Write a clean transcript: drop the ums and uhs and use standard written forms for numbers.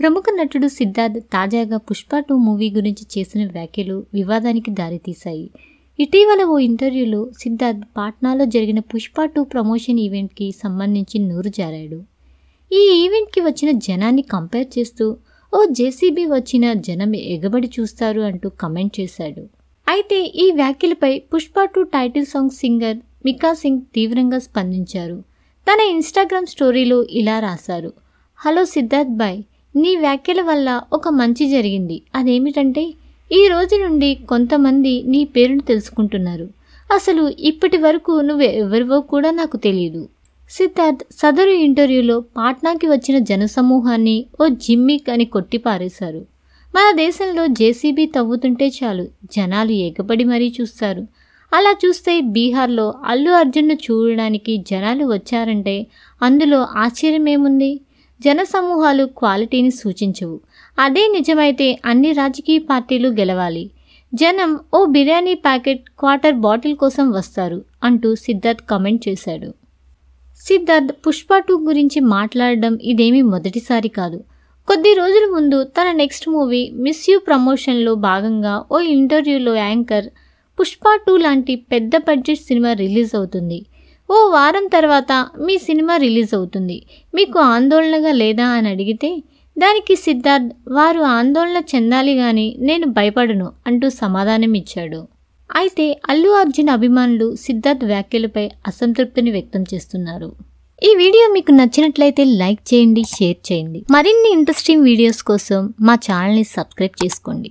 ప్రముఖ నటుడు సిద్ధార్థ్ తాజాగా పుష్ప 2 మూవీ గురించి చేసిన వ్యాఖ్యలు వివాదానికి దారితీశాయి. ఇటీవల ఓ ఇంటర్వ్యూలో సిద్ధార్థ్ పాట్నాలో జరిగిన పుష్ప 2 ప్రమోషన్ ఈవెంట్కి సంబంధించి నోరు జారాడు. ఈ ఈవెంట్కి వచ్చిన జనాన్ని కంపేర్ చేస్తూ ఓ జేసీబీ వచ్చిన జనం ఎగబడి చూస్తారు అంటూ కమెంట్ చేశాడు. అయితే ఈ వ్యాఖ్యలపై Pushpa 2 title song singer Mika Singh తీవ్రంగా స్పందించారు. తన ఇన్స్టాగ్రామ్ స్టోరీలో ఇలా రాశారు. హలో సిద్ధార్థ్ బాయ్, నీ వ్యాఖ్యల వల్ల ఒక మంచి జరిగింది. అదేమిటంటే ఈ రోజు నుండి కొంతమంది నీ పేరును తెలుసుకుంటున్నారు. అసలు ఇప్పటి వరకు నువ్వు ఎవరివో కూడా నాకు తెలియదు. సిద్ధార్థ్ సదరు ఇంటర్వ్యూలో పాట్నాకి వచ్చిన జనసమూహాన్ని ఓ జిమ్మిక్ అని కొట్టిపారేశారు. మన దేశంలో జేసీబీ తవ్వుతుంటే చాలు జనాలు ఎగబడి మరీ చూస్తారు. అలా చూస్తే బీహార్లో అల్లు అర్జున్ను చూడడానికి జనాలు వచ్చారంటే అందులో ఆశ్చర్యమేముంది? జనసమూహాలు క్వాలిటీని సూచించవు. అదే నిజమైతే అన్ని రాజకీయ పార్టీలు గెలవాలి. జనం ఓ బిర్యానీ ప్యాకెట్ క్వార్టర్ బాటిల్ కోసం వస్తారు అంటూ సిద్ధార్థ్ కామెంట్ చేశాడు. సిద్ధార్థ్ పుష్ప 2 గురించి మాట్లాడడం ఇదేమీ మొదటిసారి కాదు. కొద్ది రోజుల ముందు తన నెక్స్ట్ మూవీ మిస్ యూ ప్రమోషన్లో భాగంగా ఓ ఇంటర్వ్యూలో యాంకర్ పుష్ప 2 లాంటి పెద్ద బడ్జెట్ సినిమా రిలీజ్ అవుతుంది, ఓ వారం తర్వాత మీ సినిమా రిలీజ్ అవుతుంది, మీకు ఆందోళనగా లేదా అని అడిగితే దానికి సిద్ధార్థ్ వారు ఆందోళన చెందాలి కానీ నేను భయపడను అంటూ సమాధానం ఇచ్చాడు. అయితే అల్లు అర్జున్ అభిమానులు సిద్ధార్థ్ వ్యాఖ్యలపై అసంతృప్తిని వ్యక్తం చేస్తున్నారు. ఈ వీడియో మీకు నచ్చినట్లయితే లైక్ చేయండి, షేర్ చేయండి. మరిన్ని ఇంట్రెస్టింగ్ వీడియోస్ కోసం మా ఛానల్ని సబ్స్క్రైబ్ చేసుకోండి.